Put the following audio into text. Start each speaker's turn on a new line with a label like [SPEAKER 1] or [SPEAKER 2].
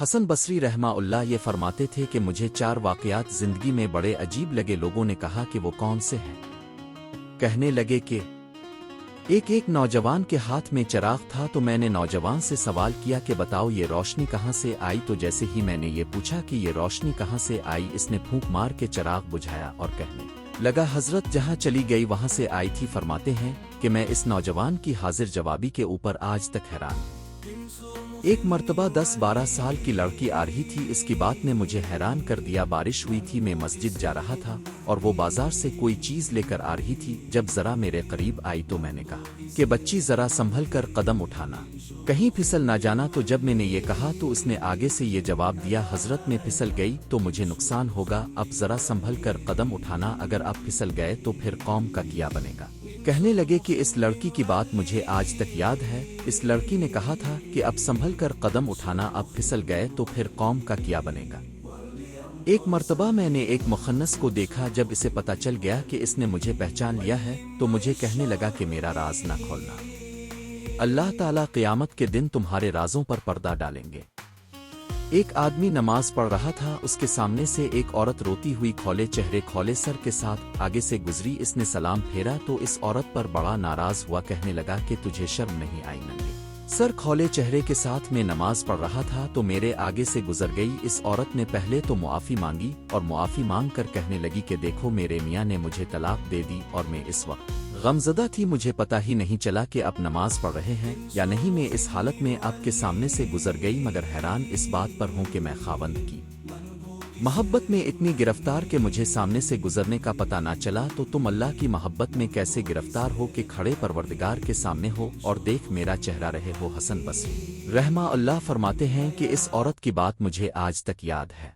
[SPEAKER 1] حسن بصری رحمہ اللہ یہ فرماتے تھے کہ مجھے 4 واقعات زندگی میں بڑے عجیب لگے۔ لوگوں نے کہا کہ وہ کون سے ہیں؟ کہنے لگے کہ ایک نوجوان کے ہاتھ میں چراغ تھا، تو میں نے نوجوان سے سوال کیا کہ بتاؤ یہ روشنی کہاں سے آئی؟ تو جیسے ہی میں نے یہ پوچھا کہ یہ روشنی کہاں سے آئی، اس نے پھونک مار کے چراغ بجھایا اور کہنے لگا حضرت جہاں چلی گئی وہاں سے آئی تھی۔ فرماتے ہیں کہ میں اس نوجوان کی حاضر جوابی کے اوپر آج تک حیران ہوں۔ ایک مرتبہ 10-12 سال کی لڑکی آ رہی تھی، اس کی بات نے مجھے حیران کر دیا۔ بارش ہوئی تھی، میں مسجد جا رہا تھا اور وہ بازار سے کوئی چیز لے کر آ رہی تھی۔ جب ذرا میرے قریب آئی تو میں نے کہا کہ بچی ذرا سنبھل کر قدم اٹھانا، کہیں پھسل نہ جانا۔ تو جب میں نے یہ کہا تو اس نے آگے سے یہ جواب دیا حضرت میں پھسل گئی تو مجھے نقصان ہوگا، اب ذرا سنبھل کر قدم اٹھانا، اگر اب پھسل گئے تو پھر قوم کا کیا بنے گا؟ کہنے لگے کہ اس لڑکی کی بات مجھے آج تک یاد ہے۔ اس لڑکی نے کہا تھا کہ اب سنبھل کر قدم اٹھانا، اب پھسل گئے تو پھر قوم کا کیا بنے گا؟ ایک مرتبہ میں نے ایک مخنث کو دیکھا، جب اسے پتہ چل گیا کہ اس نے مجھے پہچان لیا ہے تو مجھے کہنے لگا کہ میرا راز نہ کھولنا، اللہ تعالیٰ قیامت کے دن تمہارے رازوں پر پردہ ڈالیں گے۔ ایک آدمی نماز پڑھ رہا تھا، اس کے سامنے سے ایک عورت روتی ہوئی کھولے چہرے کھولے سر کے ساتھ آگے سے گزری۔ اس نے سلام پھیرا تو اس عورت پر بڑا ناراض ہوا، کہنے لگا کہ تجھے شرم نہیں آئی؟ ننگے سر کھولے چہرے کے ساتھ میں نماز پڑھ رہا تھا تو میرے آگے سے گزر گئی۔ اس عورت نے پہلے تو معافی مانگی اور معافی مانگ کر کہنے لگی کہ دیکھو میرے میاں نے مجھے طلاق دے دی اور میں اس وقت غمزدہ تھی، مجھے پتہ ہی نہیں چلا کہ اب نماز پڑھ رہے ہیں یا نہیں۔ میں اس حالت میں آپ کے سامنے سے گزر گئی، مگر حیران اس بات پر ہوں کہ میں خاوند کی محبت میں اتنی گرفتار کہ مجھے سامنے سے گزرنے کا پتہ نہ چلا، تو تم اللہ کی محبت میں کیسے گرفتار ہو کہ کھڑے پروردگار کے سامنے ہو اور دیکھ میرا چہرہ رہے ہو؟ حسن بصری رحمہ اللہ فرماتے ہیں کہ اس عورت کی بات مجھے آج تک یاد ہے۔